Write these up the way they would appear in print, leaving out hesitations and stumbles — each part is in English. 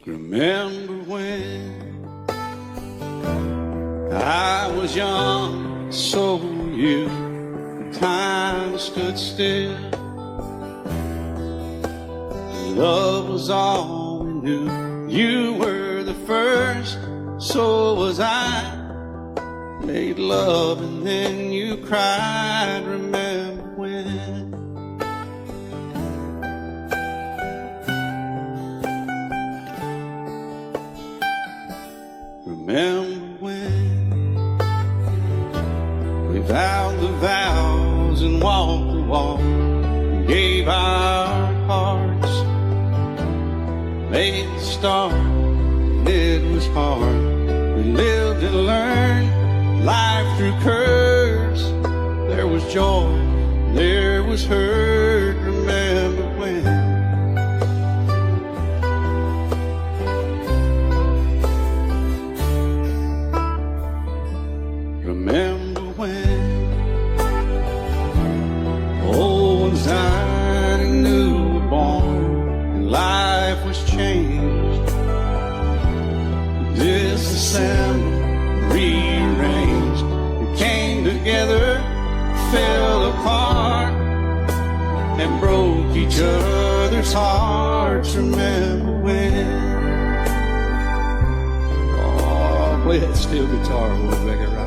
Remember when I was young, so were you. Time stood still. Love was all we knew. You were the first, so was I. Made love and then you cried. Remember when? Remember when we vowed the vows and walked the walk, and gave our hearts, made the start. It was hard. We lived and learned life through curves. There was joy, there was hurt. Remember when? Remember when old ones died and new were born, and life was changed, disassembled, rearranged. We came together, fell apart, and broke each other's hearts. Remember when? Oh, play that steel guitar, we'll make it right.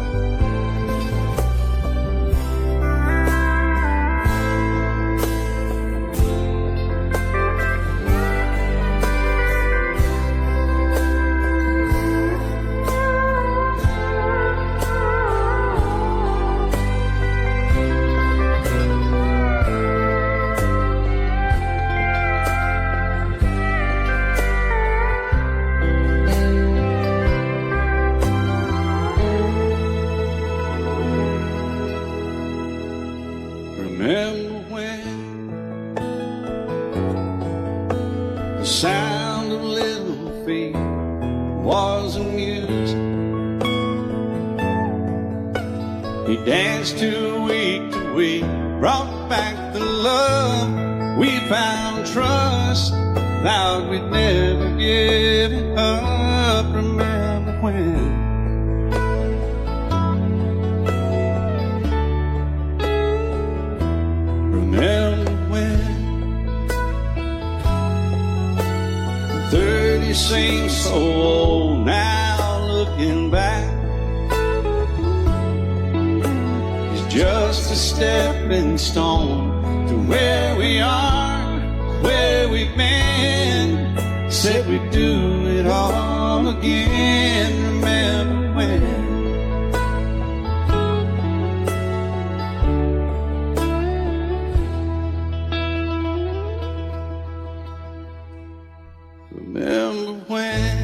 Remember when the sound of little feet was amused? He danced to week, brought back the love. We found trust, vowed we'd never give it up. Remember when? Remember when 30 seems so old now, looking back. It's just a stepping stone to where we are, where we've been. Said we'd do it all again. Remember when? Remember when?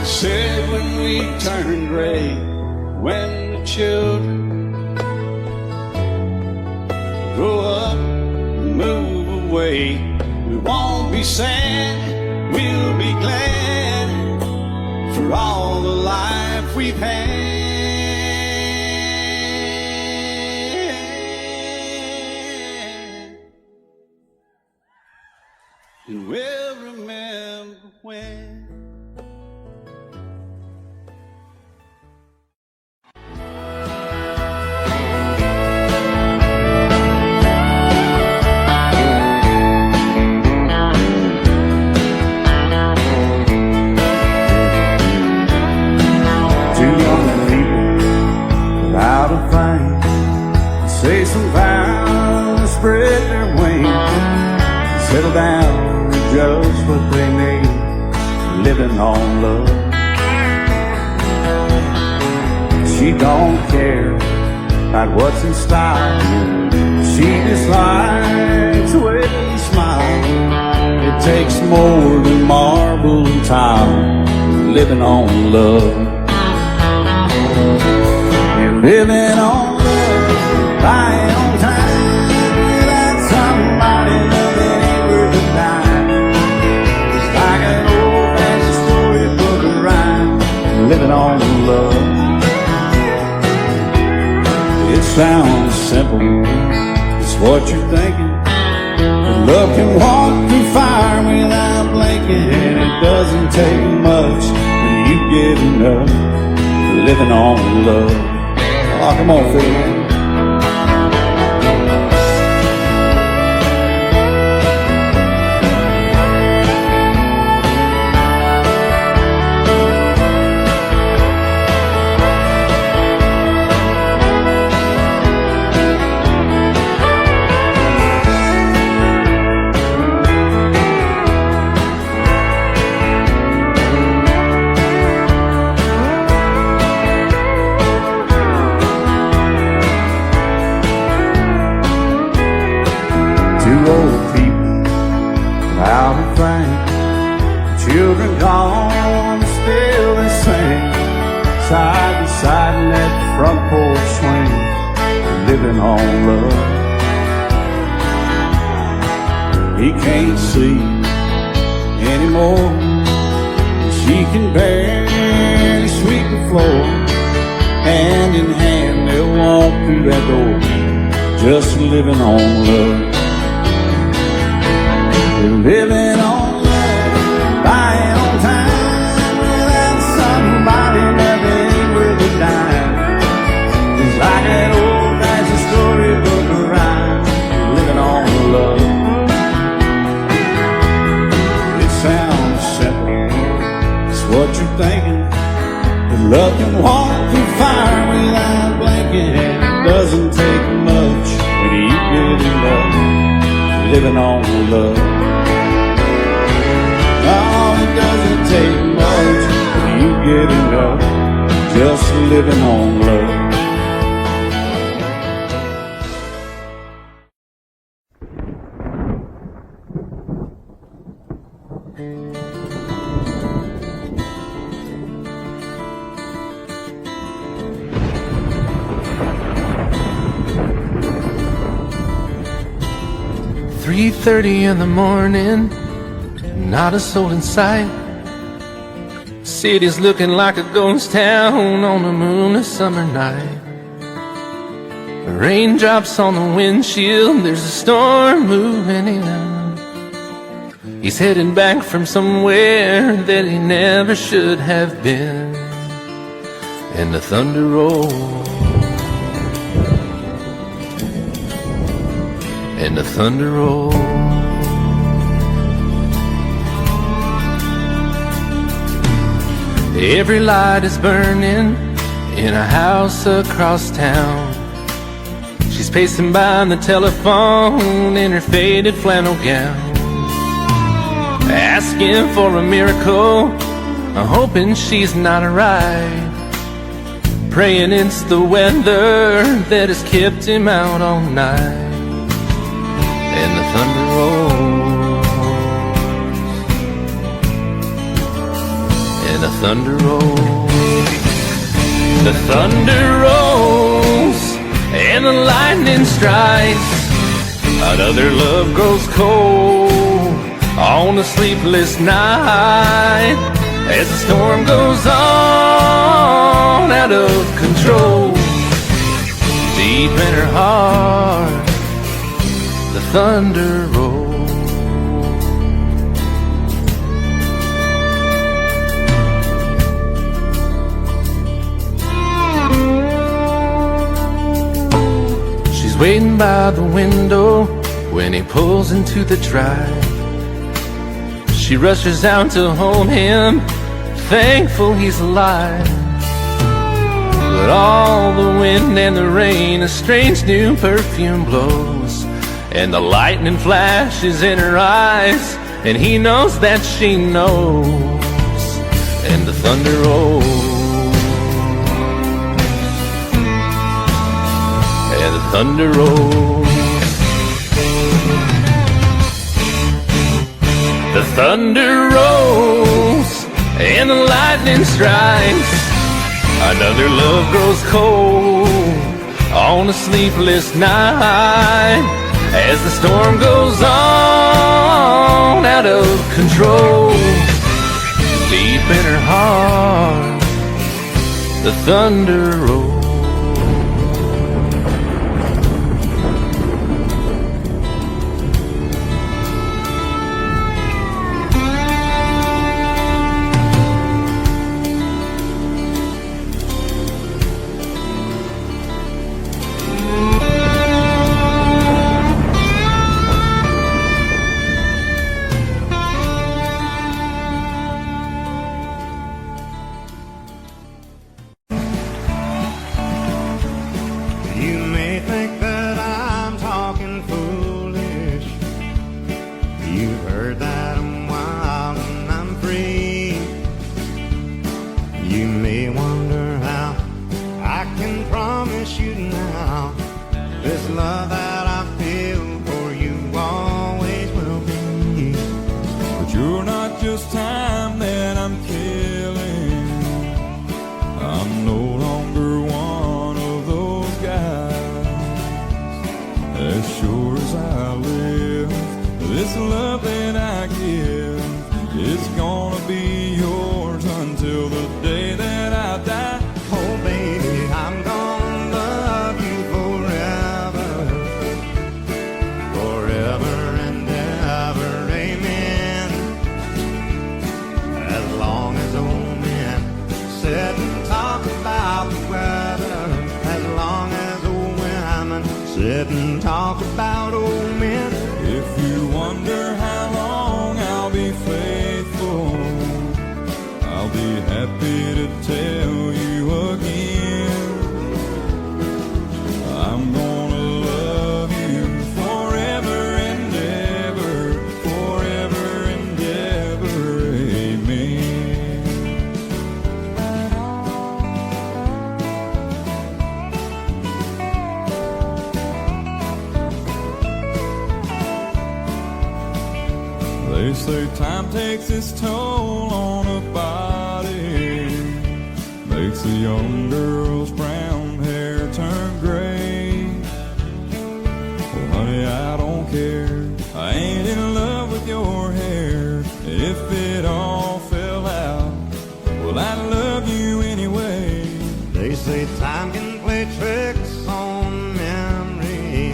Said when we turned gray, when the children grow up and move away, we won't be sad, we'll be glad for all the life we've had. And we'll remember when. Two young people without a thing, say some vows, spread their wings, settle down just what they need, living on love. She don't care about what's in style, she just likes the way you smile. It takes more than marble and tile, living on love. You're living on love, buying on time, without somebody loving ain't worth a dime. Living on love. It sounds simple, it's what you're thinking. But love can walk through fire blanket, and it doesn't take much when you get enough. Living on love. Oh, come on, Phil, man. Two old people out in front, children gone, still the same, side by side in that front porch swing, living on love. He can't sleep anymore, she can barely sweep the floor. Hand in hand they'll walk through that door, just living on love. Living on love, buying on time, without somebody that ain't worth a dime. It's like that old-fashioned storybook rhyme, living on love. It sounds simple, it's what you're thinking. But love can walk through fire without blinking, and it doesn't take much when you get enough. Living on love. Doesn't take much when you get enough, just living on love. "3:30 in the morning, not a soul in sight. City's looking like a ghost town on a moonless summer night. Raindrops on the windshield, there's a storm moving in. He's heading back from somewhere that he never should have been. And the thunder rolls, and the thunder rolls. Every light is burning in a house across town. She's pacing by the telephone in her faded flannel gown, asking for a miracle, hoping she's not right, praying it's the weather that has kept him out all night. And the thunder rolls, and the thunder rolls, the thunder rolls, and the lightning strikes. Another love grows cold on a sleepless night, as the storm goes on out of control. Deep in her heart, the thunder rolls. Waiting by the window when he pulls into the drive. She rushes out to hold him, thankful he's alive. But all the wind and the rain, a strange new perfume blows, and the lightning flashes in her eyes, and he knows that she knows. And the thunder rolls, and the thunder rolls, the thunder rolls, and the lightning strikes. Another love grows cold on a sleepless night, as the storm goes on out of control. Deep in her heart, the thunder rolls. can promise you now, this love that I feel for you always will be. But you're not just time that I'm killing. I'm no longer one of those guys. As sure as I live, this love that I give, it's gonna be yours until the day that I die. Oh baby, I'm gonna love you forever, forever and ever, amen. As long as old men sit and talk about the weather, as long as old women sit and talk about old men. If you wonder how long I'll be faithful, I'll be happy to tell you again. I'm gonna love you forever and ever, forever and ever, amen. They say time takes its toll on a body, makes a young girl's brown hair turn gray. Well, honey, I don't care. I ain't in love with your hair. If it all fell out, well, I love you anyway. They say time can play tricks on memory,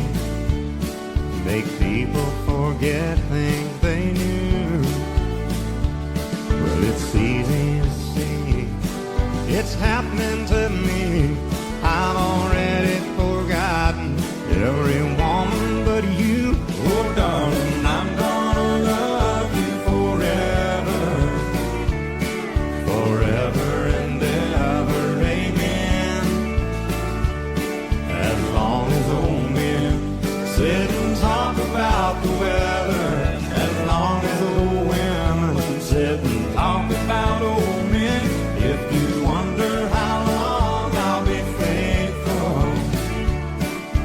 make people forget things they knew. Well, it's easy to see, it's happening to me. I've already forgotten every woman but you. Oh, darling, I'm gonna love you forever, Forever and ever, amen. As long as old men sit and talk about the weather, as long as old women sit and talk about old men. If you wonder how long I'll be faithful,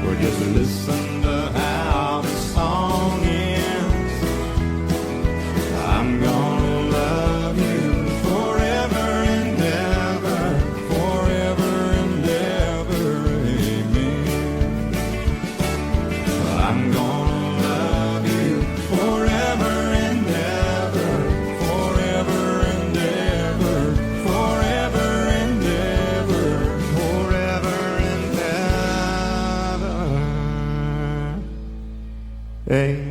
or just listen to how the song ends, I'm gonna love you forever and ever, forever and ever, amen. I'm gonna love you forever and ever, Forever and ever, forever and ever, forever and ever. Amen.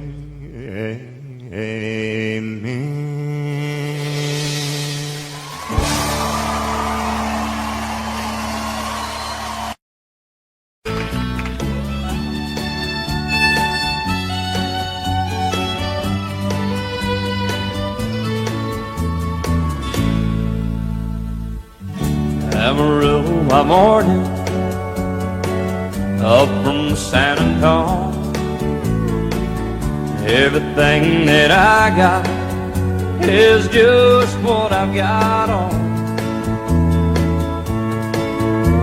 Amarillo by morning, up from San Antonio. Everything that I got is just what I've got on.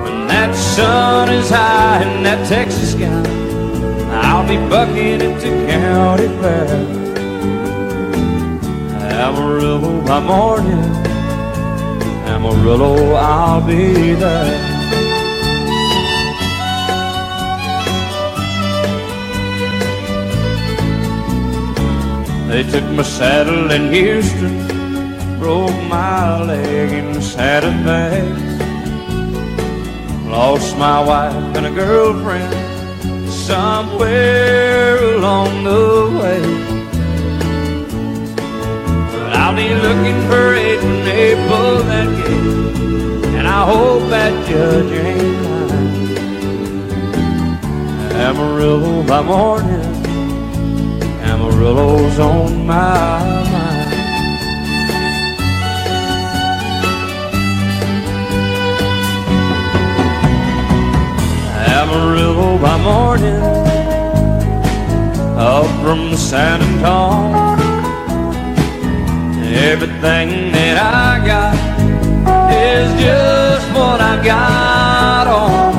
When that sun is high in that Texas sky, I'll be bucking into County Fair. Amarillo by morning, Amarillo, I'll be there. They took my saddle in Houston, broke my leg in Santa Fe. Lost my wife and a girlfriend somewhere along the way. But I'll be looking for it when they pull that gate, and I hope that judge ain't lying. Amarillo by morning, Amarillo's on my mind. Amarillo by morning, up from San Antonio. Everything that I got is just what I got on.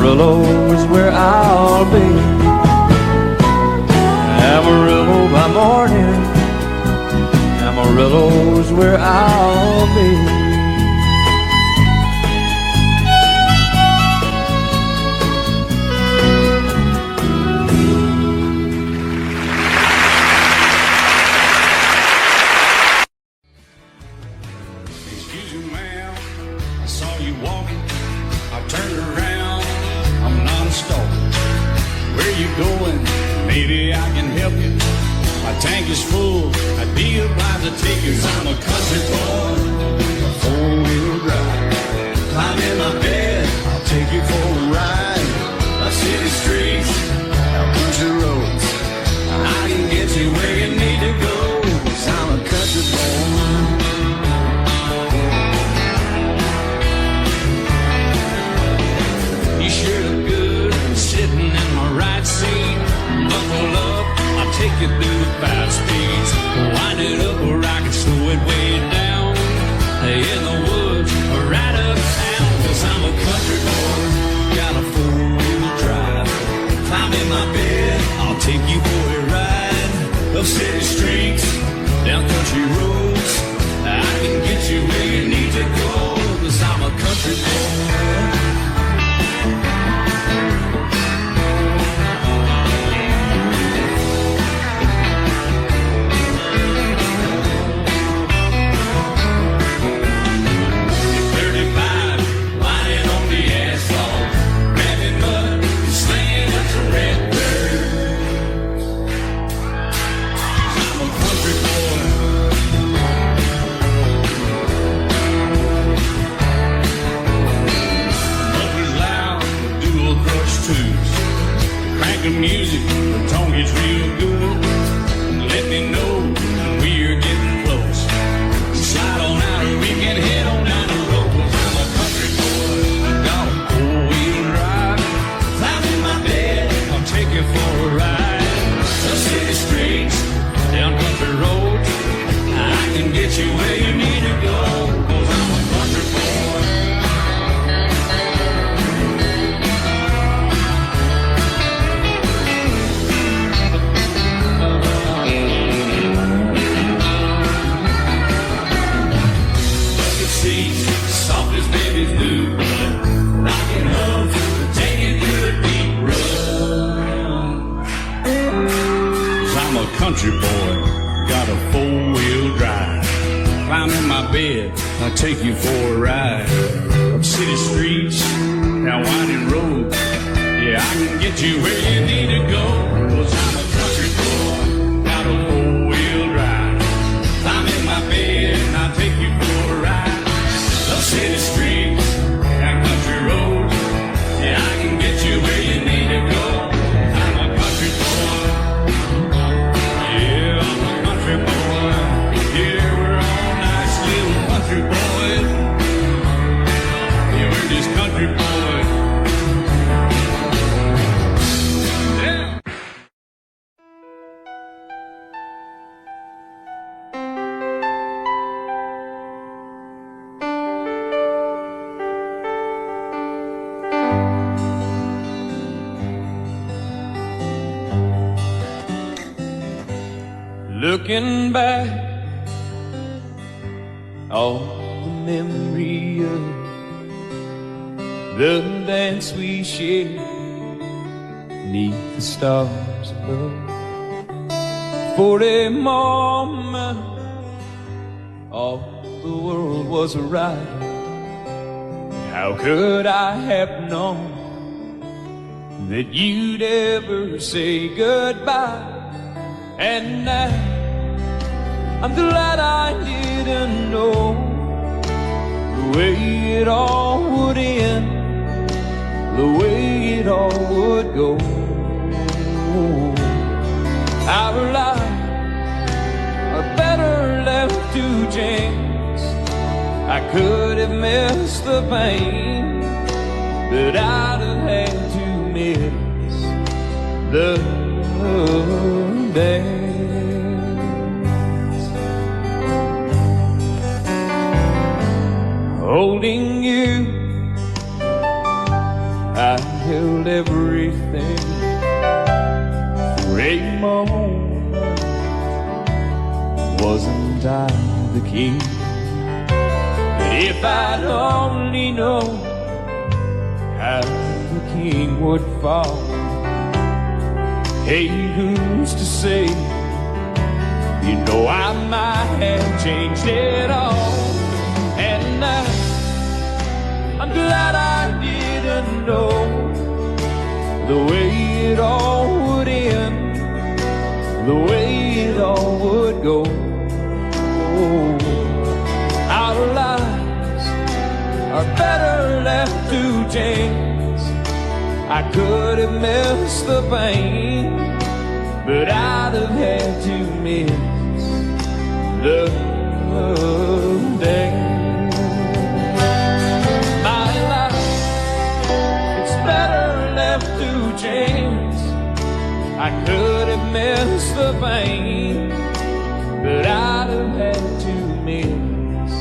Amarillo is where I'll be. Amarillo by morning, Amarillo is where I'll be. Excuse me, ma'am, I saw you walking. I turned around, I'm not a stalker. Where you going? Maybe I can help you. My tank is full, I'd be obliged to take you. 'Cause I'm a country boy, a four-wheel drive. Climb in my bed, I'll take you for a ride. Our city streets, our country roads, I can get you where you need to go. 'Cause I'm a country boy. You sure look good sitting in my right seat. Buckle up, I'll take you through the 5 speeds. Wind it up or I can slow it way down. In the woods or right uptown. 'Cause I'm a country boy, got a 4-wheel drive. Climb in my bed, I'll take you for a ride. Up city streets, down country roads, I can get you where you need to go. 'Cause I'm a country boy. The music, the tone gets real good. Let me know when we're getting close. Slide on out and we can head on down the road. 'Cause I'm a country boy, got a 4-wheel drive. Climb in my bed, I'll take you for a ride. The city streets, down country roads, I can get you where you need to go. 'Cause I'm a country boy. Soft as baby's new blood, rocking up, taking through a deep run. 'Cause I'm a country boy, got a 4-wheel drive. Climb in my bed, I'll take you for a ride. Up city streets, down winding roads, yeah, I can get you where you need to go. 'Cause I'm a country boy, got a 4-wheel drive. Climb in my bed, and I'll take you for a ride. City streets and country roads, yeah, I can get you where you need to go. I'm a country boy, yeah, I'm a country boy. Yeah, we're all nice little country boys. Yeah, we're just country boys. Yeah. Looking back, all the memory of the dance we shared neath the stars above. For a moment, all the world was right. How could I have known that you'd ever say goodbye? And now I'm glad I didn't know the way it all would end, the way it all would go. Our lives are better left to chance. I could have missed the pain, but I'd have had to miss the dance. Holding you, I held everything for a moment. Wasn't I the king? But if I'd only known how the king would fall, hey, who's to say? You know I might have changed it all. And I'm glad I didn't know the way it all would end, the way it all would go. Our lives are better left to chance. I could have missed the pain, but I'd have had to miss the day. My life, it's better left to chance. I could have missed the pain, but I'd have had to miss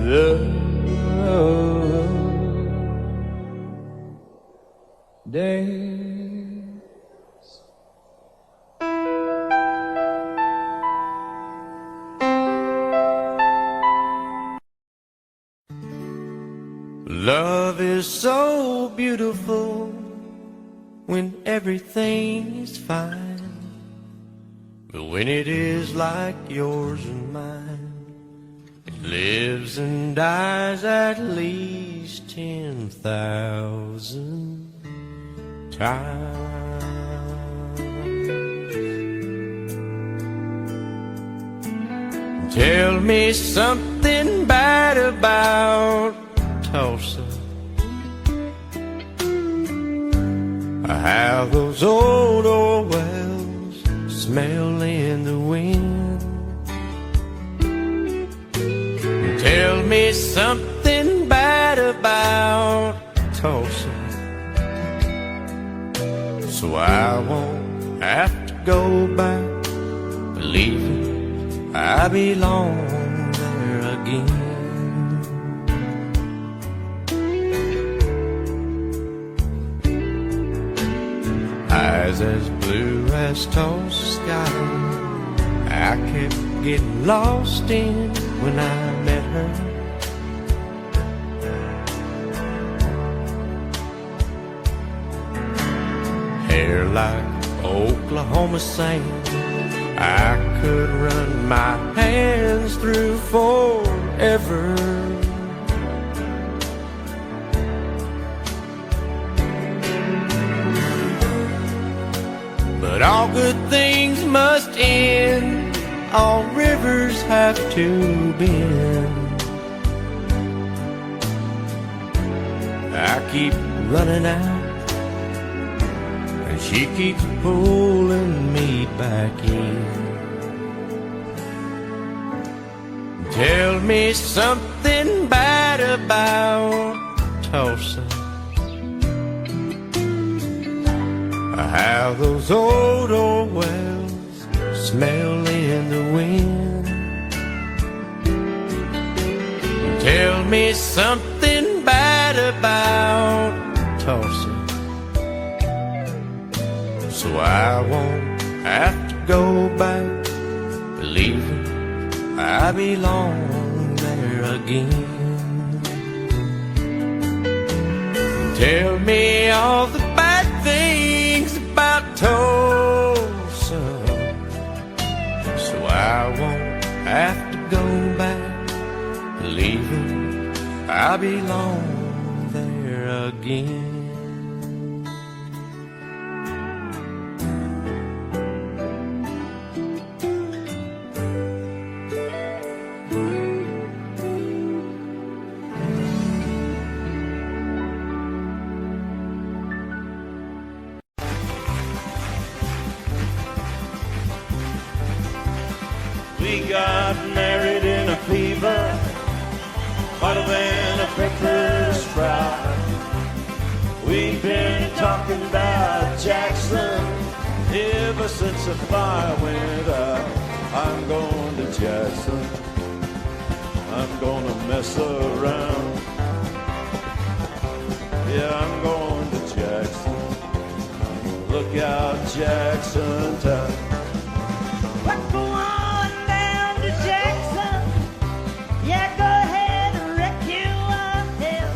the day. Love is so beautiful when everything is fine, but when it is like yours and mine, it lives and dies at least 10,000 times. Tell me something bad about Tulsa, how those old wells smell in the wind. Tell me something bad about Tulsa, so I won't have to go back believing I belong there again. Eyes as blue as Tulsa sky, I kept getting lost in when I met her. Hair like Oklahoma sand, I could run my hands through forever. But all good things must end, all rivers have to bend. I keep running out, and she keeps pulling me back in. Tell me something bad about Tulsa, how those old wells smell in the wind. Tell me something bad about Tulsa, so I won't have to go back believing I belong there again. Tell me all the bad things about Tulsa, so I won't have to go back believing I belong there again. We got married in a fever, hotter than a pepper sprout. We've been talking about Jackson ever since the fire went out. I'm going to Jackson, I'm gonna mess around. Yeah, I'm going to Jackson. Look out, Jackson Town. What's going down to Jackson? Yeah, go ahead and wreck yourself.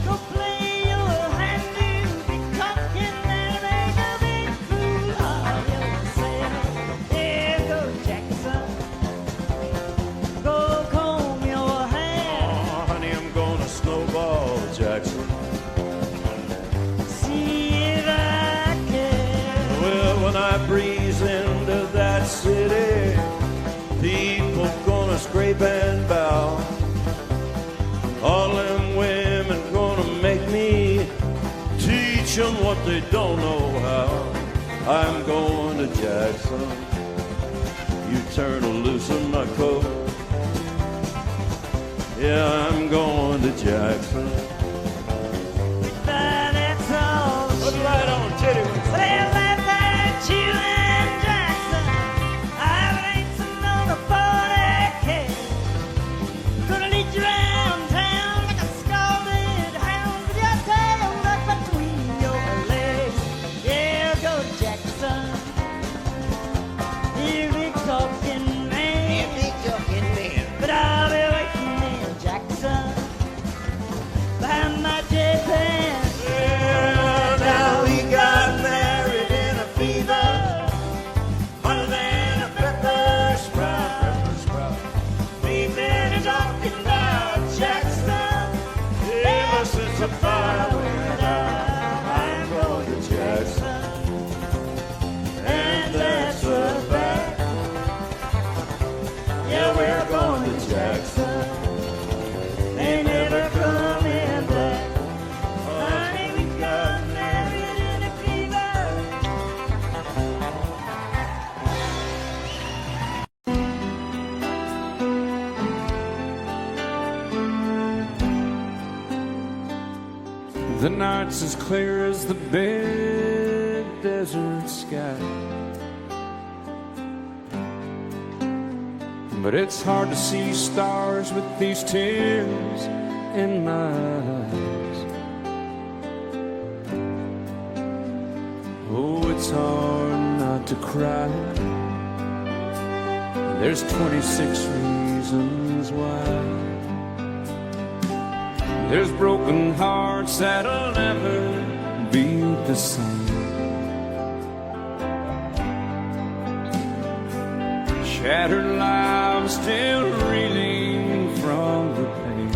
Go play your hand, you be talking and make a big fool of yourself. Yeah, go Jackson. Go comb your hair. Oh, honey, I'm gonna snowball Jackson. See if I can. Well, when I breeze into that city, people gonna scrape and bow. All them women gonna make me teach them what they don't know how. I'm going to Jackson. You turn loose in my coat. Yeah, I'm going to Jackson. But that's all. Put the light on, Teddy. Well, that's you and Jackson. I've racing on a 40K. Gonna lead you around town like a scalded hound with your tail tucked between your legs. Yeah, go Jackson. You big talking man. But I'll be waiting in Jackson behind my J-Pan. Well, now we got married in a fever, hotter than a pepper sprout. We've been talking about Jackson ever since the fire went out. I'm going to Jackson, and that's a fact. Yeah, we're going to Jackson. They never coming back. Honey, we got married in a fever. The night's as clear as the big desert sky. But it's hard to see stars with these tears in my eyes. Oh, it's hard not to cry. There's 26 reasons why. There's broken hearts that'll never be the same. Shattered lives still reeling from the pain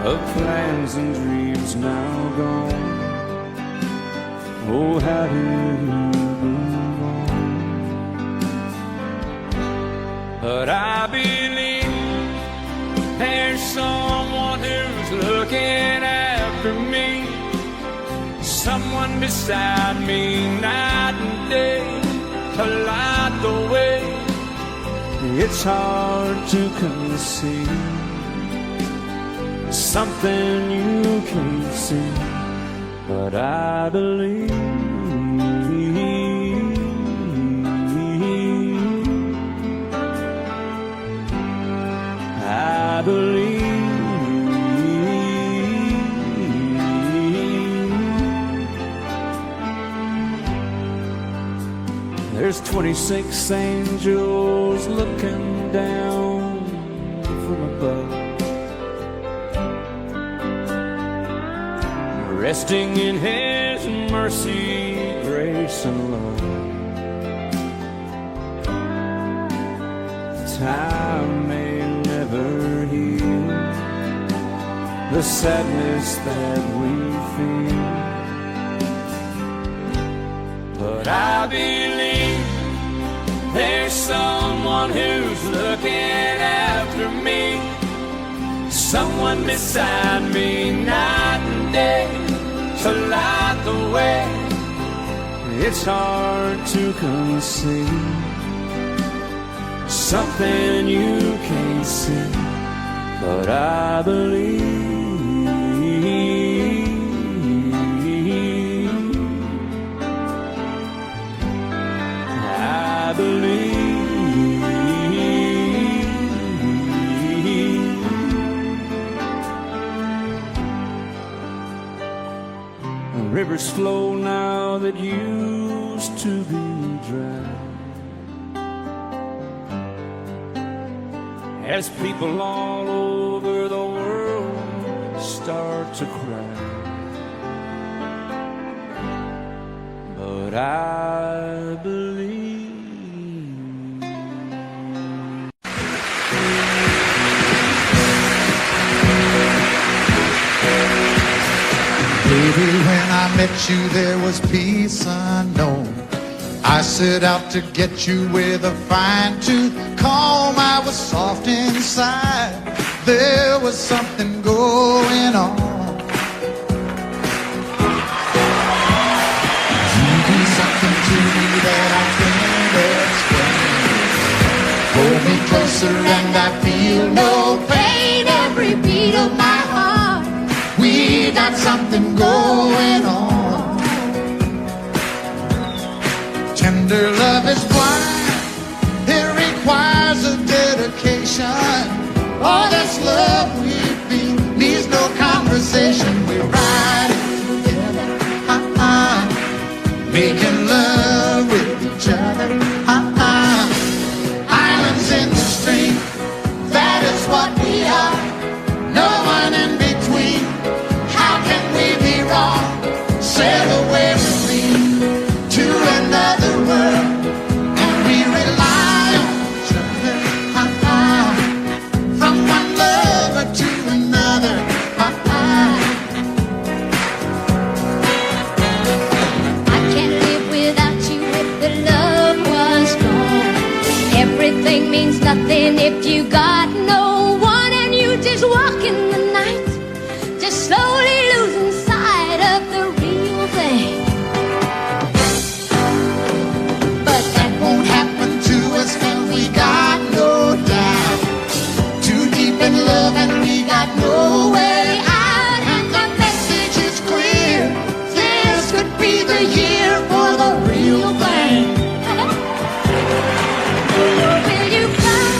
of plans and dreams now gone. Oh, how do you move on? But I believe there's someone who's looking after me, someone beside me night and day to light the way. It's hard to conceive something you can't see, but I believe. I believe. There's 26 angels looking down from above, resting in His mercy, grace, and love. Time may never heal the sadness that we feel, but I believe there's someone who's looking after me, someone beside me night and day to light the way. It's hard to conceive something you can't see, but I believe. I believe. rivers flow now that used to be dry. As people all over the world start to cry, but I believe. Baby, when I met you, there was peace unknown. I set out to get you with a fine-tooth comb. I was soft inside. There was something going on. You do something to me that I can't explain. Hold me closer and I feel no pain. Every beat of my heart, we got something going on. Tender love is blind. It requires a dedication. All this love we feel needs no conversation. We're riding together, making love with each other, Islands in the stream, that is what we are. No one in between. How can we be wrong? Sail away with me to another world, and we rely on each other, from one lover to another, I can't live without you if the love was gone. Everything means nothing if you got no one, and you just walk in the night, just slowly losing sight of the real thing. but that won't happen to us when we got no doubt. Too deep in love and we got no way out, and the message is clear. This could be the year for the real thing. Will you come?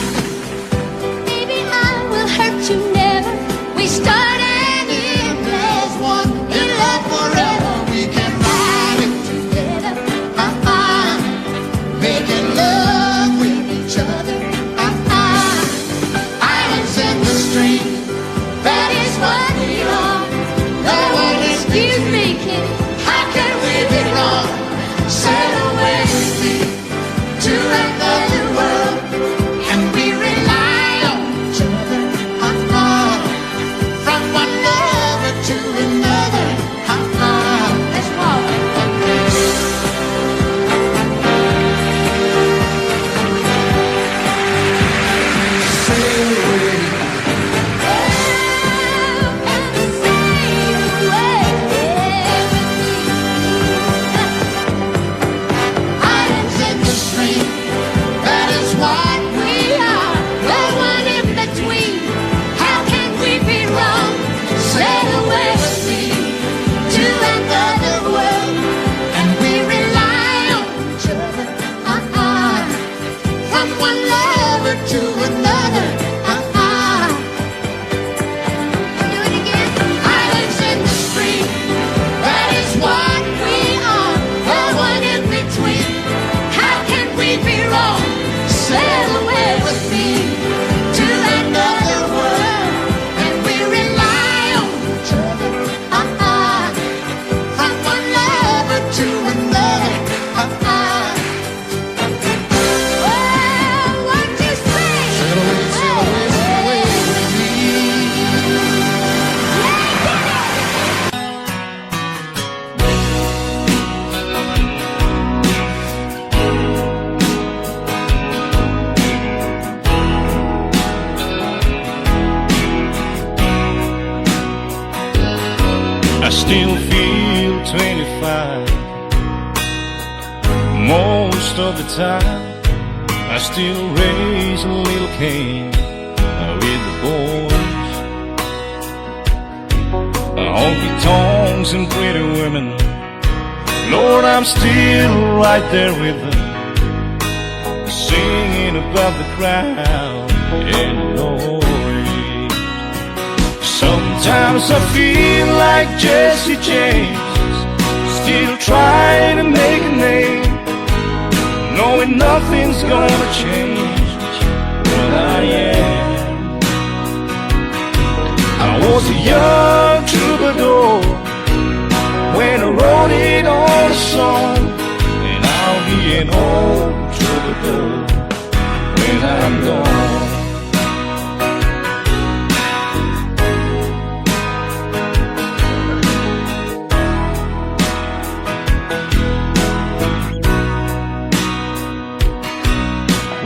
Baby, I will hurt you never. We start and end as one. In love forever, we can ride it together, making love with each other, islands in the stream, that is what we are. No one is Excuse me, kid. How can we be wrong? Sail away with me to another world, and we rely on each other, from one lover to another, Let's walk. sail away. Islands in the stream, that is what we are. No one in between. How can we be wrong? Sail away with me to another world, and we rely on each other, from one lover to another, Do it again. islands in the stream, that is what we are. No one in between. How can we be wrong? Sail away with me to another world, and we rely on each other, from one lover to another. Well, what you say? Sail away, sail away, sail away with me. I still feel 25 most of the time. I still raise a little Cain with the boys. Honky tonks and pretty women, Lord, I'm still right there with them, singing above the crowd and noise. Sometimes I feel like Jesse James still trying to make a name, knowing nothing's gonna change what I am. I was a young troubadour when I wrote it on a song, and I'll be an old troubadour when I'm gone.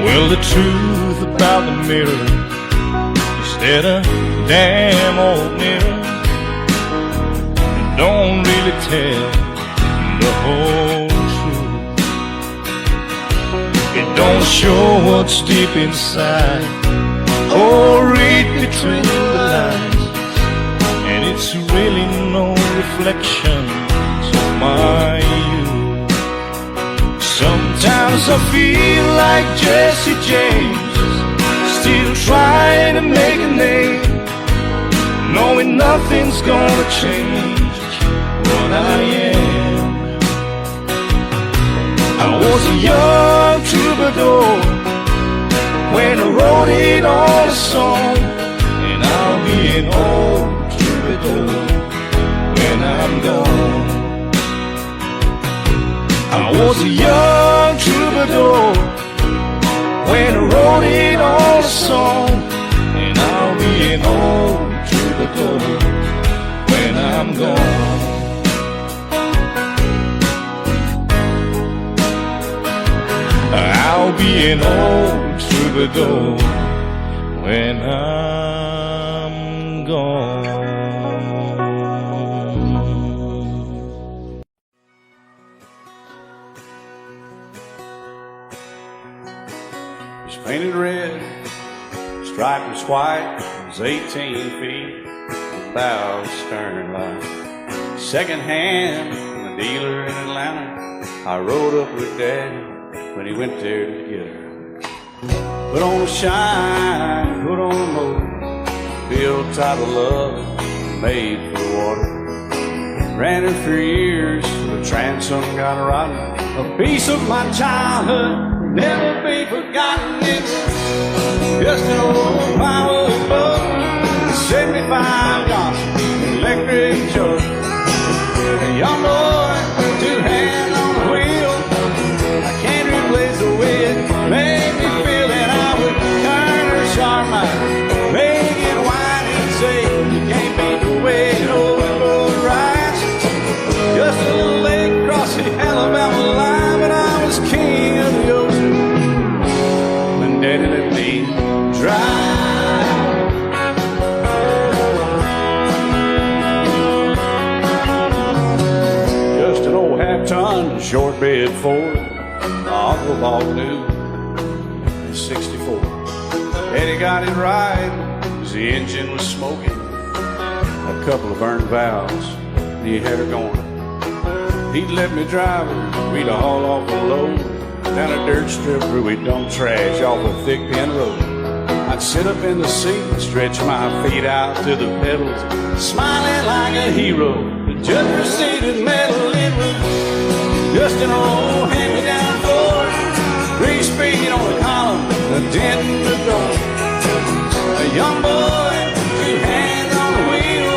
Well, the truth about the mirror is that a damn old mirror, it don't really tell the whole truth. It don't show what's deep inside or read between the lines, and it's really no reflection of my youth. Sometimes I feel like Jesse James, still trying to make a name, knowing nothing's gonna change what I am. I was a young troubadour when I wrote it on a song, and I'll be an old troubadour when I'm gone. I was a young troubadour when I wrote it on a song, and I'll be an old troubadour when I'm gone. I'll be an old troubadour when I'm gone. Painted red, striped was white, it was 18 feet, bow stern line. Second hand from a dealer in Atlanta, I rode up with Daddy when he went there to get her. Put on a shine, put on a motor, built out of love, made for water. Ran her for years, the transom got rotten. A piece of my childhood, never be forgotten. It was just an old power boat, 75 Johnson, electric choke. A young boy, two hands on the wheel. I can't replace the way it made me feel that I would turn her sharp mind, make it whine and say, you can't beat the way an old boat rides. Just a little lake across the Alabama line, but I was king of the ocean when Daddy let me drive. Just an old half-ton short bed Ford my uncle bought new in '64. Daddy got it right as the engine was smoking, a couple of burned valves, and he had her going. He'd let me drive her, we'd haul off a load down a dirt strip where we dump trash off a thick pin road. I'd sit up in the seat and stretch my feet out to the pedals, smiling like a hero. The judge proceeded metal, it was just an old hand-me-down Ford, 3-speed on the column, a dent in the door. A young boy, two hands on the wheel.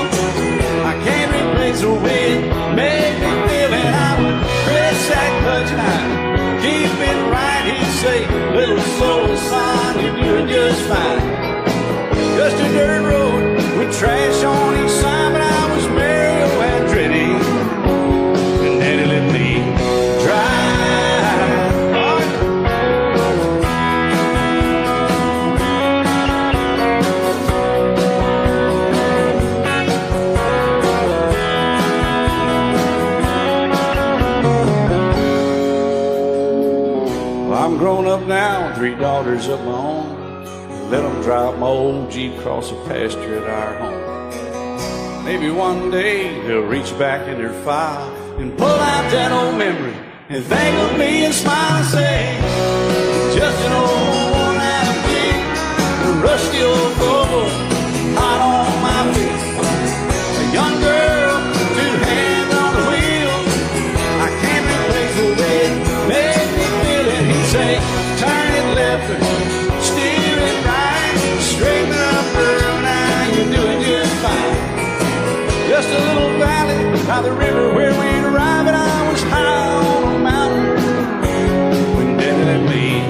I can't replace the way it made me feel, and I would press that clutch high, keep it right, he'd say, little soul son, you're doing just fine. Just a dirt road with trash on each side, but I was Mario Andretti, and Daddy let me drive. I'm grown up now, 3 daughters of my own. Let them drive my old Jeep across the pasture at our home. Maybe one day they'll reach back in their file and pull out that old memory and think of me and smile and say, just an old worn-out Jeep, a rusty old Volvo, hot on my feet. A young girl, 2 hands on the wheel. just a little valley by the river where we'd arrive, and I was high on a mountain when Daddy let me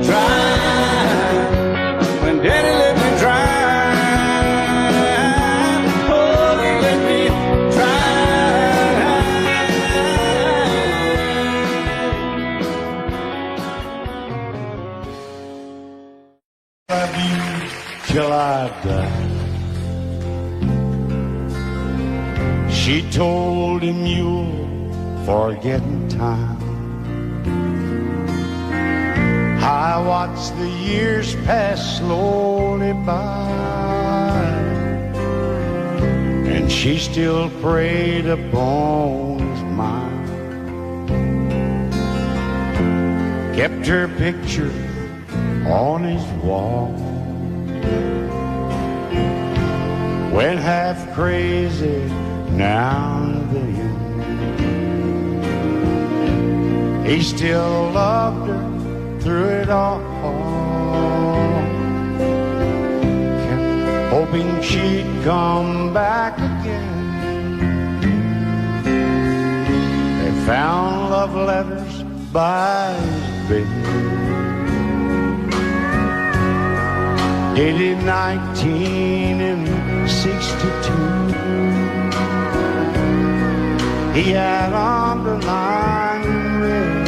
drive. When Daddy let me drive, oh, he let me drive. Love you till I die. She told him you'll forget in time. I watched the years pass slowly by, and she still preyed upon his mind. Kept her picture on his wall. Went half crazy now and then. He still loved her through it all. Kept hoping she'd come back again. They found love letters by his bed, dated 1962. He had underlined in red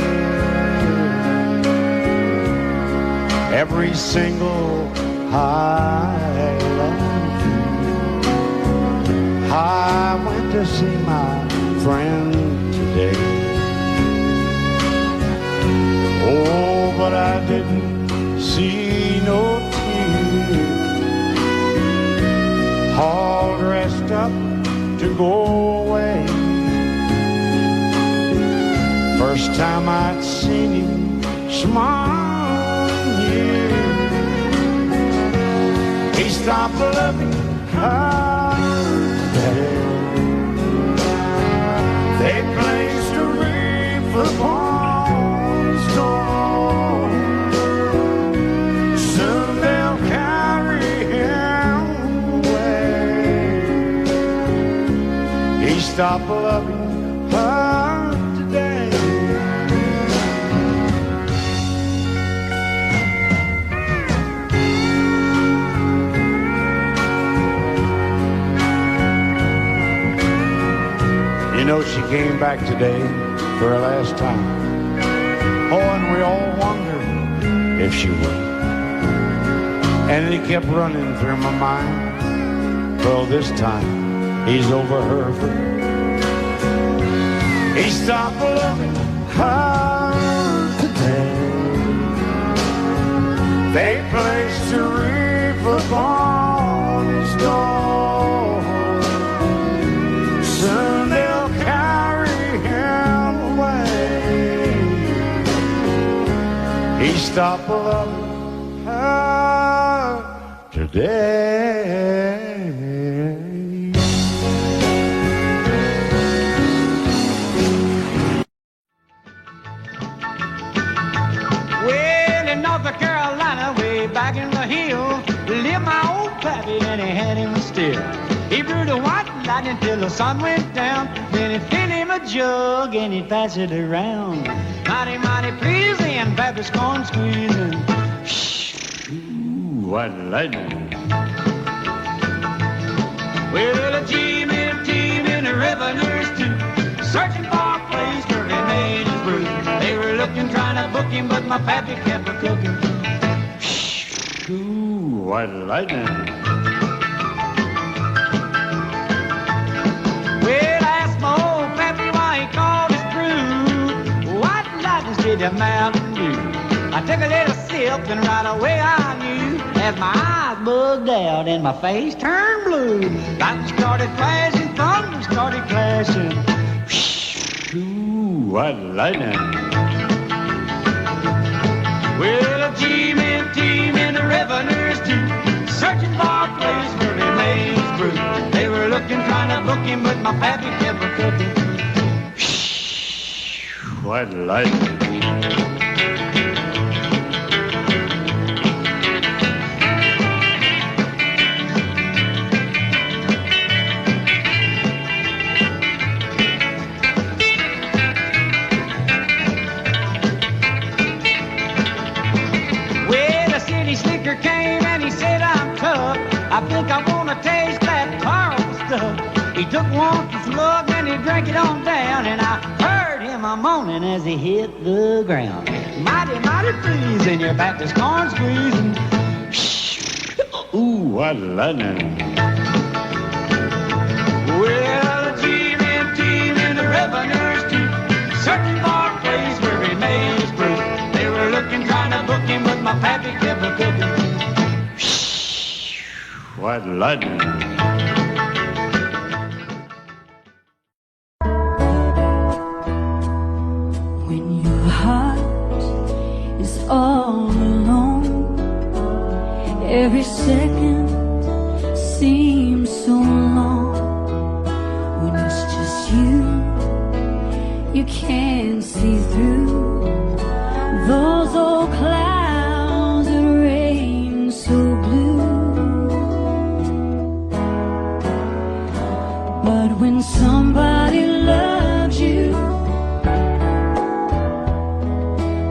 every single I love you. I went to see my friend today. Oh, but I didn't see no tears, all dressed up to go away. First time I'd seen him smile in years. He stopped loving her. They placed a wreath upon his door. Soon they'll carry him away. He stopped loving her today. You know, she came back today for her last time. Oh, and we all wondered if she would. And it kept running through my mind. Well, this time, he's over her for good. He stopped loving her today. They placed a wreath upon his door. Soon they'll carry him away. He stopped loving her today. Well, in North Carolina, way back in the hills, lived my old pappy, and he had him still. He brewed a white lightning till the sun went down. Then he filled him a jug and he'd pass it around. Mighty, mighty pleasing, Pappy's corn squeezing. Ooh, white lightning. Well, a team and the revenues too, searching for a place where he made his brew. They were looking, trying to book him, but my pappy kept a cooking. Ooh, white lightning. Well, I asked my old pappy why he called his brew White Lightning did the Mountain Dew. I took a little sip and right away I knew, as my eyes bugged out and my face turned blue. Lightning started flashing, thunder started clashing. Ooh, white lightning. Well, a team and the revenues too, searching for a place where they made his brew. They were looking, trying to book him, but my pappy kept a cooking. White lightning. wants his mug and he drank it on down. And I heard him a moaning as he hit the ground. Mighty, mighty freezing, your back is corn squeezing. Ooh, what lightning. Well, the team in the revenues too, searching for a place where he made his proof. They were looking, trying to book him, but my pappy kept a cooking. What lightning. When your heart is all alone, every second seems so long. When it's just you can't see through those old clouds and rain so blue. But when somebody loves you,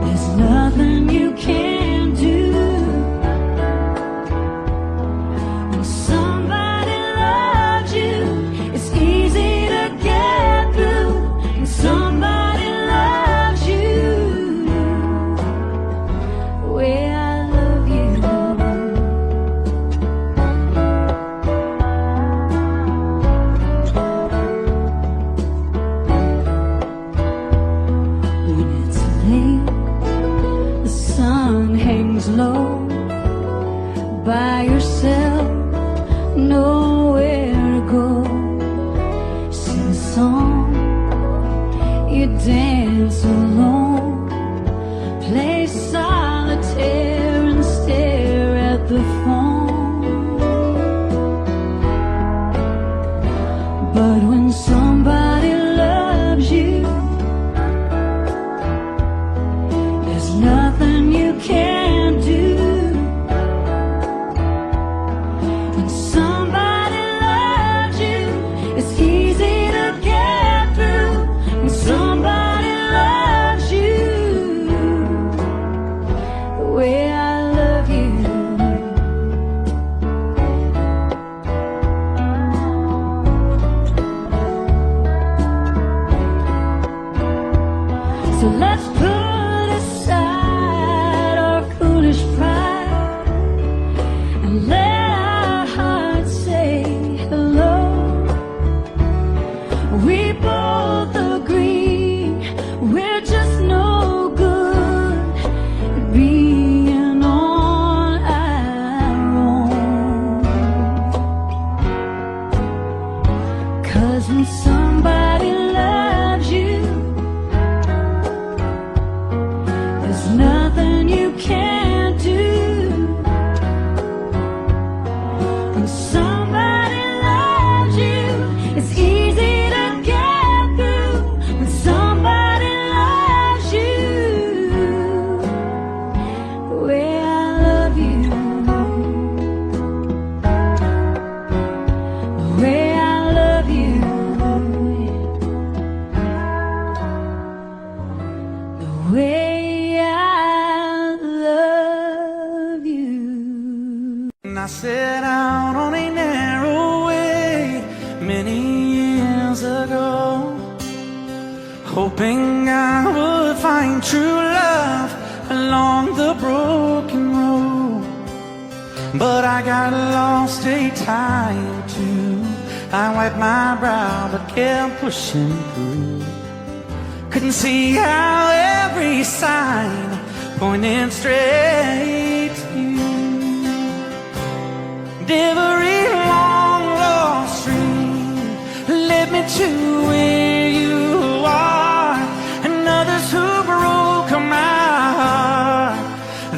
there's nothing you can do. When somebody loves you, it's easy to get through. When somebody loves you, the way I love you. When it's late, the sun hangs low by yourself, nowhere to go. Sing a song, you dance alone, play solitaire and stare at the phone. But when somebody loves you, there's nothing you can't do. When somebody loves you, it's easy to get through. When somebody loves you, the way I love you. So let's put aside our foolish pride and let our hearts say hello. We both agree we're just no good at being on our own. 'Cause when somebody loves you, there's nothing you can't do. When somebody loves you, it's easy to get through. When somebody loves you, the way I love you, the way I love you, the way I love you. And I set out on a narrow way many years ago, hoping I would find true love along the broken road. But I got lost a time or two. I wiped my brow but kept pushing through. Couldn't see how every sign pointed straight to you. Every long lost stream led me to where you are, and others who broke my heart,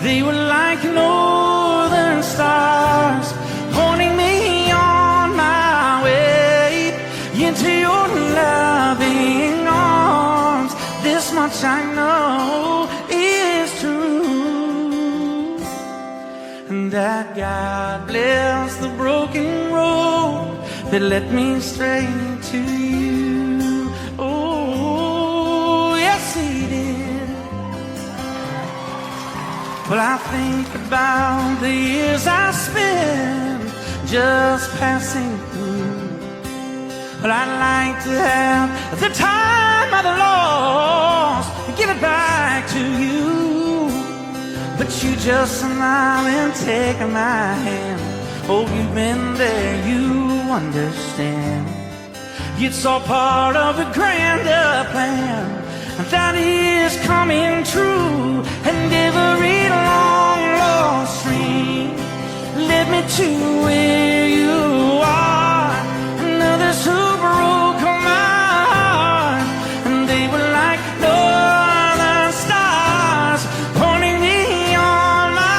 they were like northern stars, pointing me on my way into your loving arms. This much I know is true, and that God bless the broken road that led me straight to you. Oh, yes, He did. Well, I think about the years I spent just passing through. But I'd like to have the time I've lost and give it back to you. But you just smile and take my hand. Oh, you've been there, you understand. It's all part of a grander plan that is coming true. And every long lost dream led me to where you are. And others who broke my heart, and they were like northern stars, pointing me on my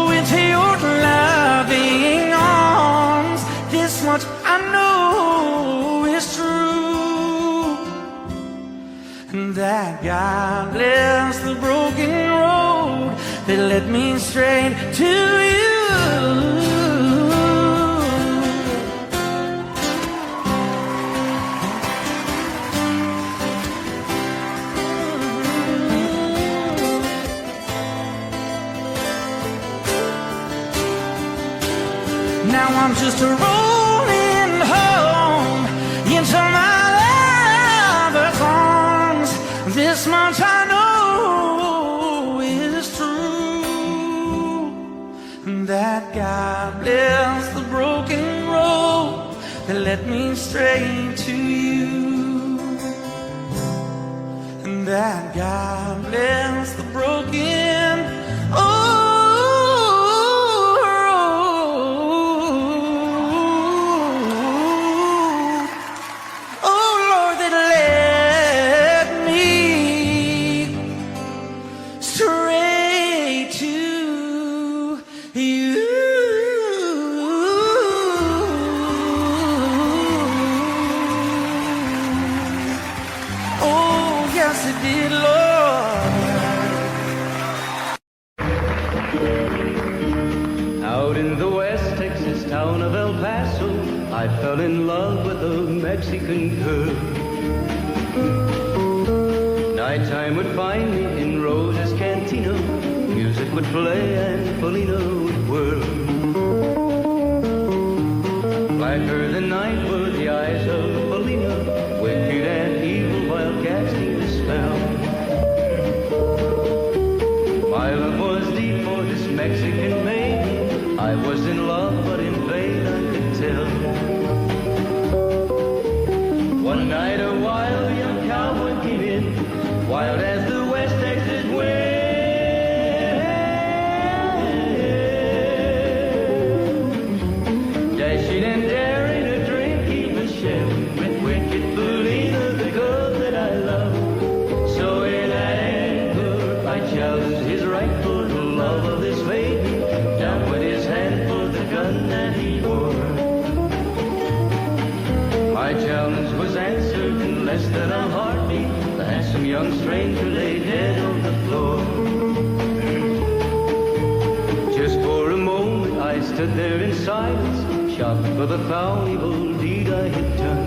way into your loving arms. This much I know is true, and that God bless the broken road that led me straight to you. Now I'm just rolling home into my lover's arms. This much I know is true, that God bless the broken road that led me straight to you, and that God bless the broken road. Out in the West Texas town of El Paso, I fell in love with a Mexican girl. Nighttime would find me in Rose's Cantina. Music would play and Felina would whirl. Blacker than night were the eyes of Felina, wicked and evil while casting a spell. My love was deep for this Mexican maiden. I was in love, but in vain I could tell. One night a wild young cowboy came in, wild as the West Texas wind. Dashing and daring, a drink he was sharing with wicked Felina, the girl that I love. So in anger I challenged his right for the love of this maiden. Down went his hand for the gun that he wore. My challenge was answered in less than a heartbeat. The handsome young stranger lay dead on the floor. Just for a moment I stood there in silence, shocked for the foul evil deed I had done.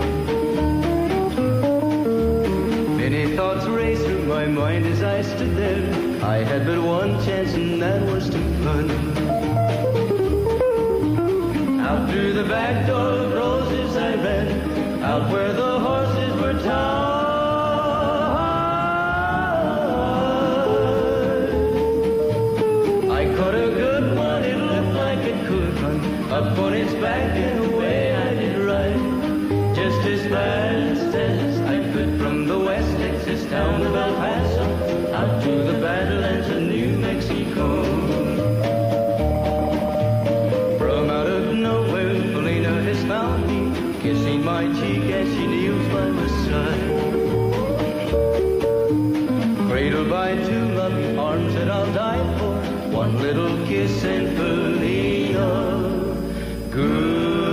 Many thoughts raced through my mind as I stood there. I had but one chance and that was to run. Out through the back door of Roses I ran, out where the horses were tied. I caught a good one, it looked like it could run. Up on its back and away I did ride, just as fast as I could from the West Texas town of El Paso out to the Badlands of New Mexico. From out of nowhere, Felina has found me, kissing my cheek as she kneels by my side. Cradled by two loving arms that I'll die for, one little kiss and Felina, goodbye.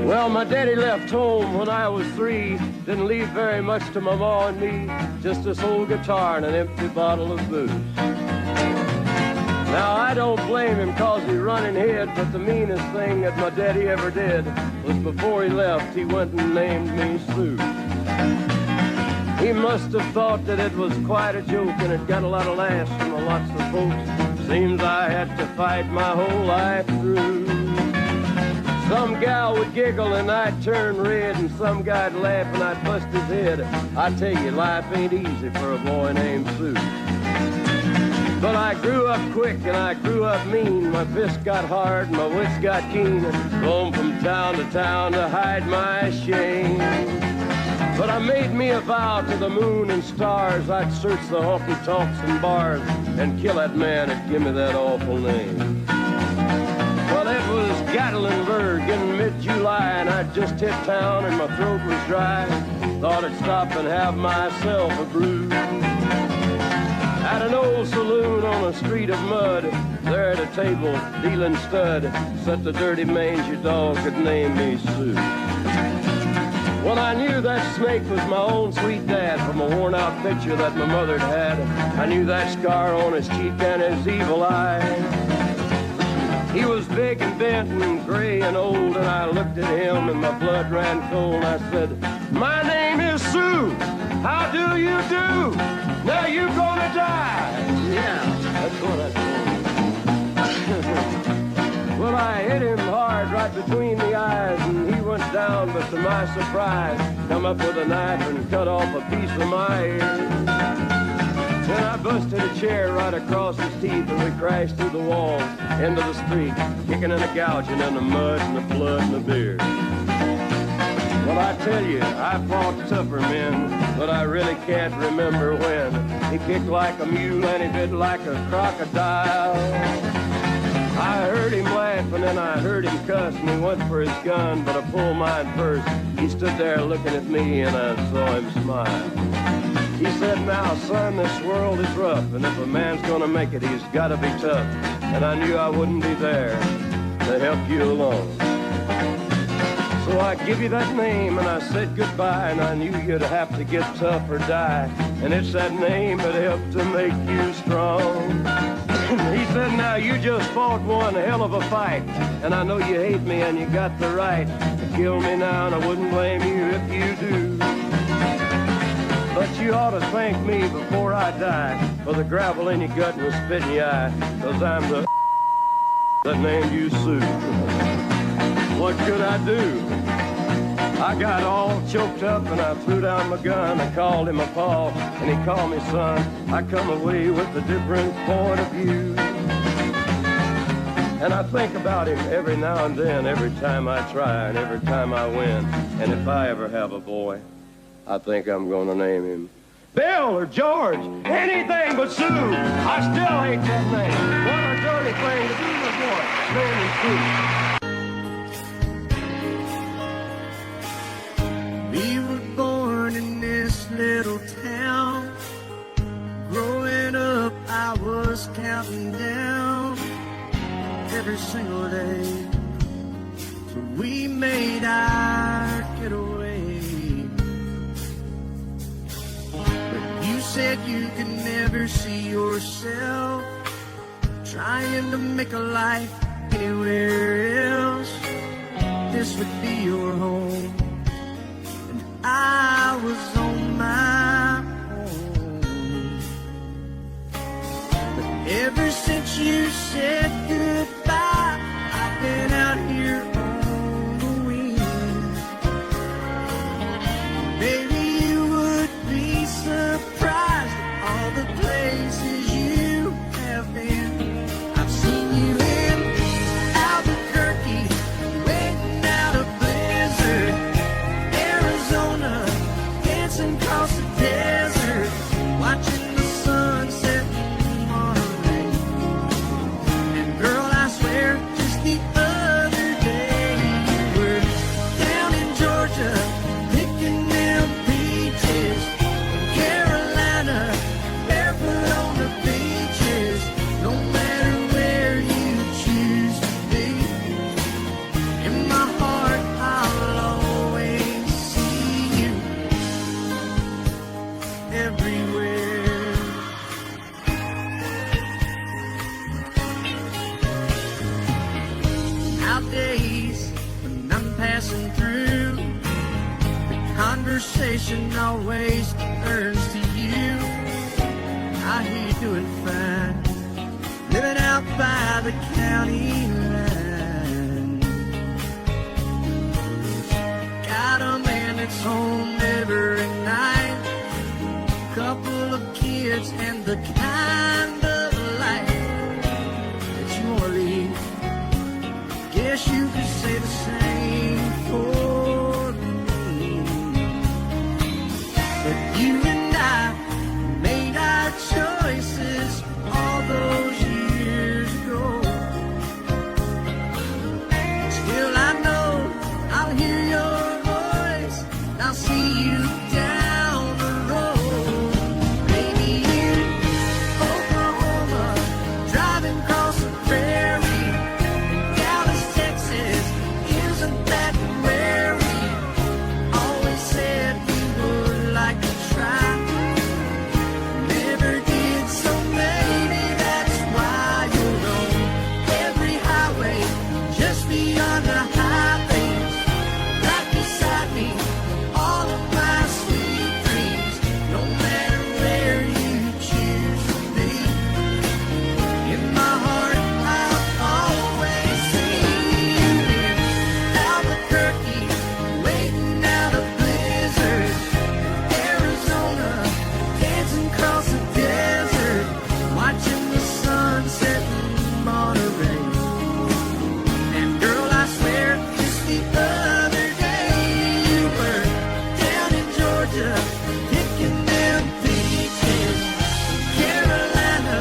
Well, my daddy left home when I was 3. Didn't leave very much to my ma and me, just this old guitar and an empty bottle of booze. Now, I don't blame him 'cause he running head, but the meanest thing that my daddy ever did was before he left, he went and named me Sue. He must have thought that it was quite a joke and it got a lot of laughs from lots of folks. Seems I had to fight my whole life through. Some gal would giggle and I'd turn red, and some guy'd laugh and I'd bust his head. I tell you, life ain't easy for a boy named Sue. But I grew up quick and I grew up mean. My fists got hard and my wits got keen. Roamed from town to hide my shame. But I made me a vow to the moon and stars. I'd search the honky-tonks and bars and kill that man that give me that awful name. Well, it was Gatlinburg in mid-July, and I'd just hit town and my throat was dry. Thought I'd stop and have myself a brew. At an old saloon on a street of mud, there at a table, dealing stud, sat the dirty mangy dog that named me Sue. Well, I knew that snake was my own sweet dad from a worn-out picture that my mother'd had. I knew that scar on his cheek and his evil eye. He was big and bent and gray and old, and I looked at him and my blood ran cold. I said, "My name is Sue. How do you do? Now you gonna die." Yeah, that's what I told. Well, I hit him hard right between the eyes, and he went down, but to my surprise, come up with a knife and cut off a piece of my ear. Then I busted a chair right across his teeth, and we crashed through the walls into the street, kicking and a gouging in the mud and the blood and the beer. Well, I tell you, I fought tougher men, but I really can't remember when. He kicked like a mule and he bit like a crocodile. I heard him laugh and then I heard him cuss, and he went for his gun, but I pulled mine first. He stood there looking at me and I saw him smile. He said, "Now, son, this world is rough, and if a man's gonna make it, he's gotta be tough." And I knew I wouldn't be there to help you along. So I give you that name and I said goodbye, and I knew you'd have to get tough or die. And it's that name that helped to make you strong. He said, "Now you just fought one hell of a fight, and I know you hate me and you got the right to kill me now, and I wouldn't blame you if you do. But you ought to thank me before I die for the gravel in your gut and the spit in your eye, 'cause I'm the that named you Sue." What could I do? I got all choked up and I threw down my gun. I called him a paw and he called me son. I come away with a different point of view. And I think about him every now and then, every time I try and every time I win. And if I ever have a boy, I think I'm gonna name him Bill or George, anything but Sue. I still hate that name. What a dirty thing to do to a boy. Name him Sue. We were born in this little town. Growing up, I was counting down every single day till we made our getaway. But you said you could never see yourself trying to make a life anywhere else. This would be your home. I was on my own. But ever since you said goodbye, I've been out here on the wing. Maybe you would be surprised at all the places you have been. I've seen you in Albuquerque, waiting out a blizzard, Arizona, dancing across the desert, watching the sunset in Monterey. And conversation always turns to you. I hear you doing fine, living out by the county line. Got a man that's home every night, couple of kids and the kind of life that you wanna lead. Guess you could say the same for me. But you and I made our choices all those years ago. Still I know I'll hear your voice, and I'll see you down the road. Maybe in Oklahoma, driving across the prairie. Dallas, Texas, isn't that where we always said we would like to try? Never did, so maybe that's why you're on every highway, just beyond the highways, right beside me, all of my sweet dreams, no matter where you choose to be. In my heart, I'll always see you in Albuquerque, waiting out a blizzard, Arizona, dancing across the desert, watching the sunset in Monterey. And girl, I swear, just the other day you were down in Georgia, picking them peaches. Carolina,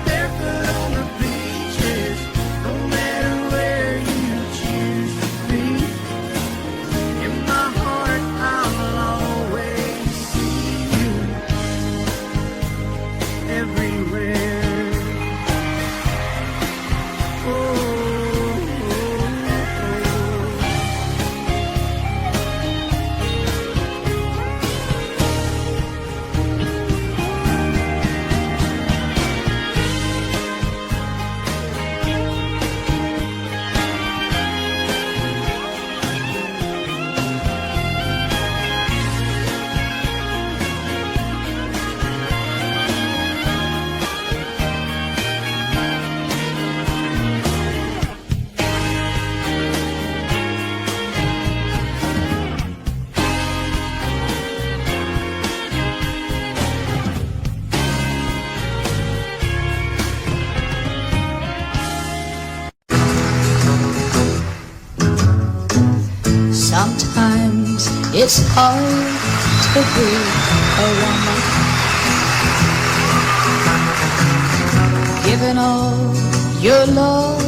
barefoot on the beaches. No matter where you choose to be, in my heart I'll always see you everywhere. Oh. Sometimes it's hard to be a woman, giving all your love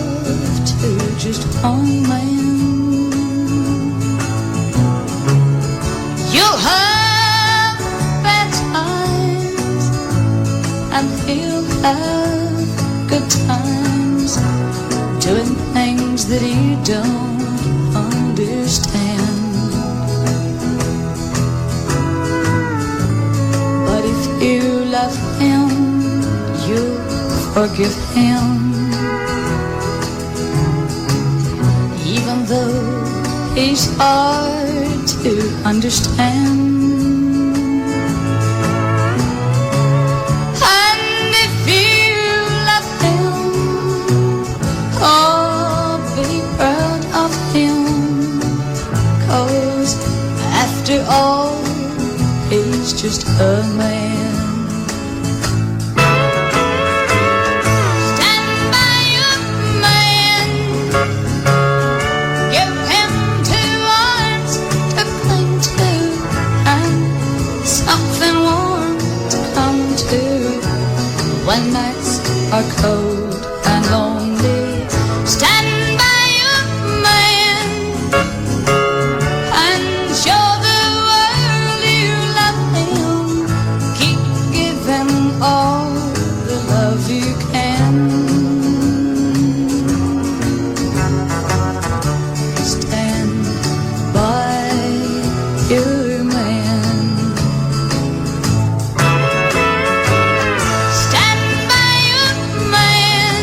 to just one man. You'll have bad times and he'll have good times, doing things that you don't understand. But if you love him, you'll forgive him, even though he's hard to understand. And if you love him, oh, be proud of him, 'cause after all, he's just a man. Stand by your man, give him 2 arms to cling to, and something warm to come to when nights are cold and lonely. Stand by your man and show the world you love him. Keep giving all the love you can. Stand by your man. Stand by your man.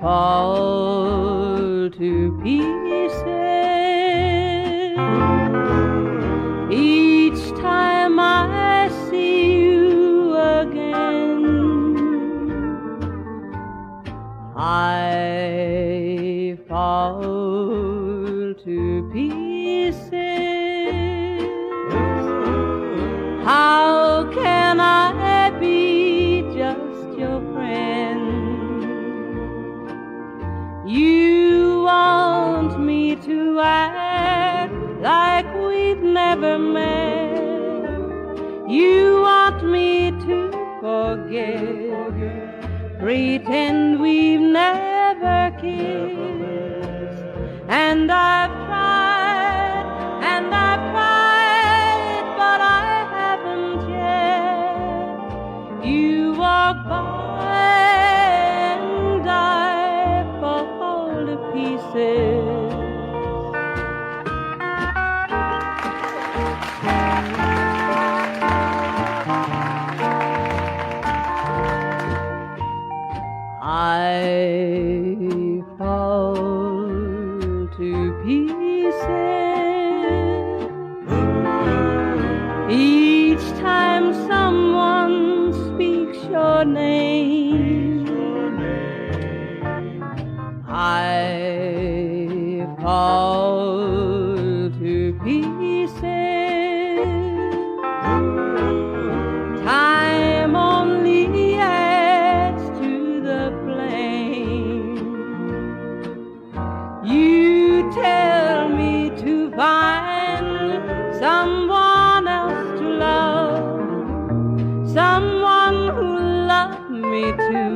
fall to pieces each time I see you again. I fall to pieces. How can I be just your friend? You want me to act like we've never met. You want me to forget, pretend we've never kissed. And I've tried, but I haven't yet. You walk by and I fall to pieces. I fall to pieces each time someone speaks your name. I fall to pieces. Time only adds to the flame. You tell me to find someone else to love, someone who loved me too,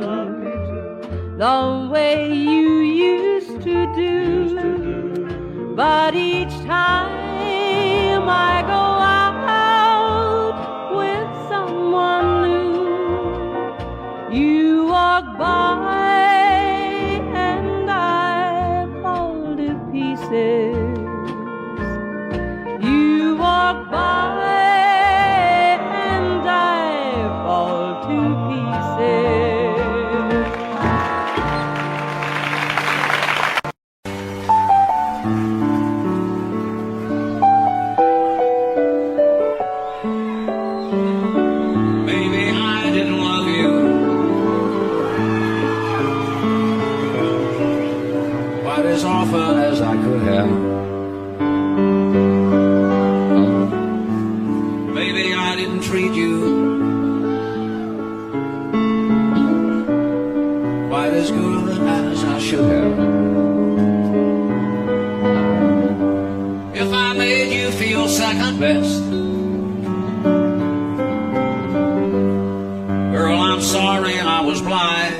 the way you used to do. But each time I go out with someone new, you walk by and I fall to pieces. You walk by and I fall to pieces. Maybe I didn't love you quite as often as I could have. Maybe I didn't treat you quite as good as I should have. If I made you feel second best, girl, I'm sorry I was blind.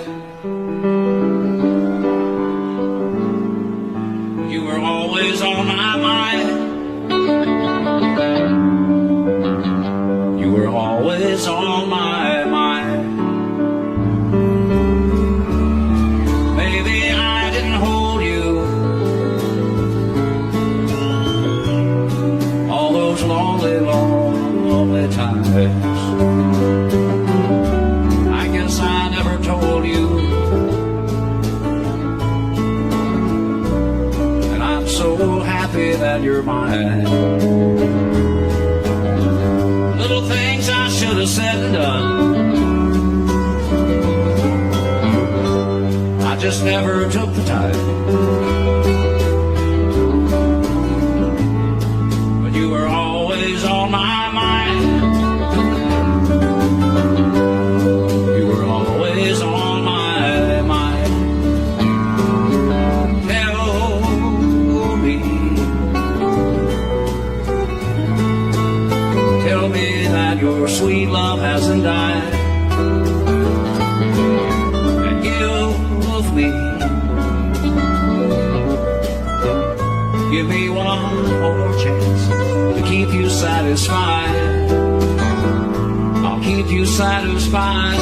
You were always on my mind. You were always on my mind. Maybe I didn't hold you all those lonely, lonely times. I guess I never told you, and I'm so happy that you're mine. Little things I should have said and done, I just never took the time. But you were always on my mind. You were always on my mind. Tell me that your sweet love hasn't died, and give me one more chance to keep you satisfied. I'll keep you satisfied.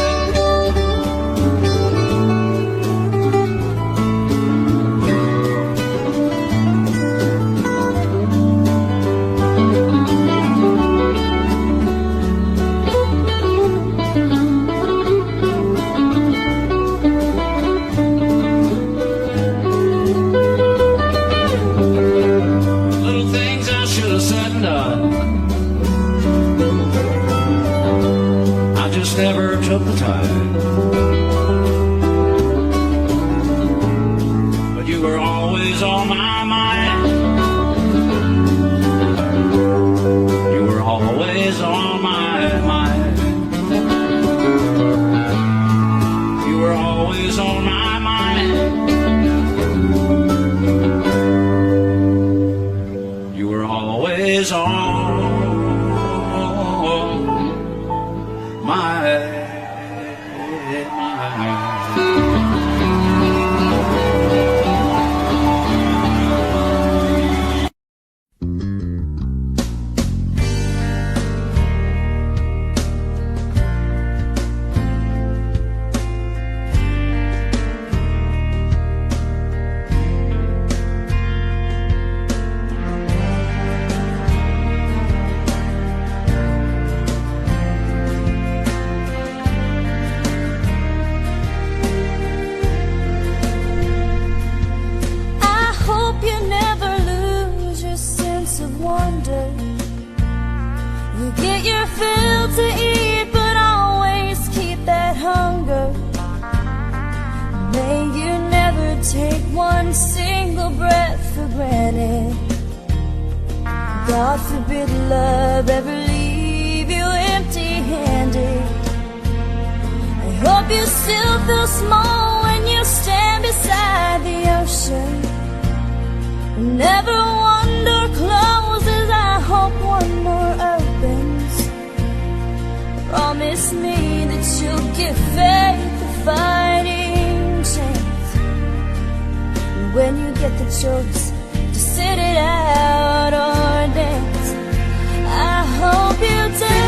on my mind. You were always on my mind. You were always on my mind. You were always on my mind. God forbid love ever leave you empty-handed. I hope you still feel small when you stand beside the ocean. Never one door closes, I hope one more opens. Promise me that you'll give faith a fighting chance. And when you get the choice to sit it out or dance, I hope you dance.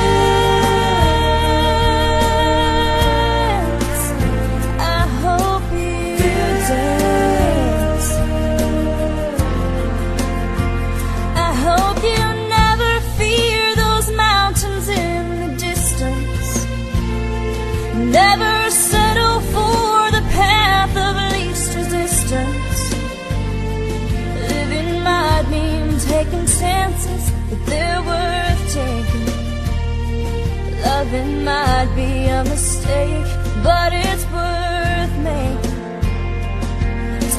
I hope you dance. I hope you never fear those mountains in the distance. Never settle for the path of least resistance. Living might mean taking chances, but they're worth taking. Loving might be a mistake, but it's worth making.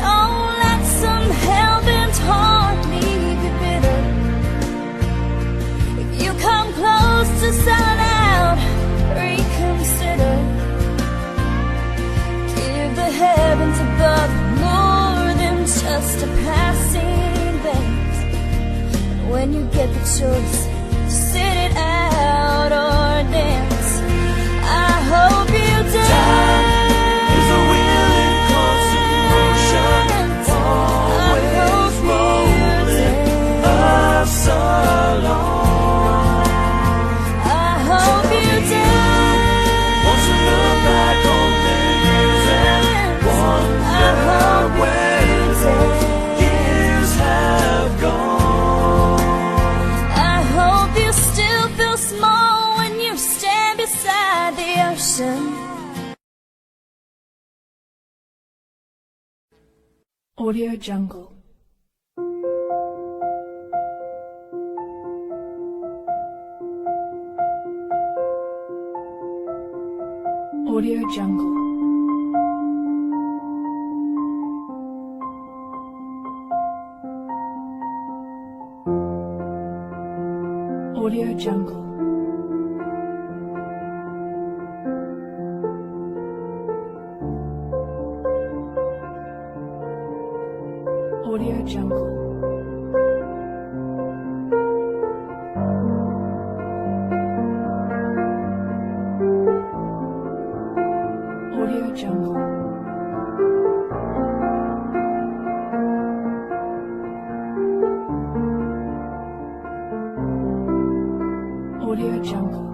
Don't let some hell-bent heart leave you bitter. If you come close to selling out, reconsider. Give the heavens above more than just a passing glance. And when you get the choice to sit it out or dance, I hope you dance. Time is a wheel in constant motion, always rolling us along. I hope you dance. Once you look back on the years and wonder where those years have gone. I hope you still feel small when you stand beside the ocean. Audio Jungle. Audio Jungle. Audio Jungle. Audio Jungle. Audio Jungle. Audio Jungle.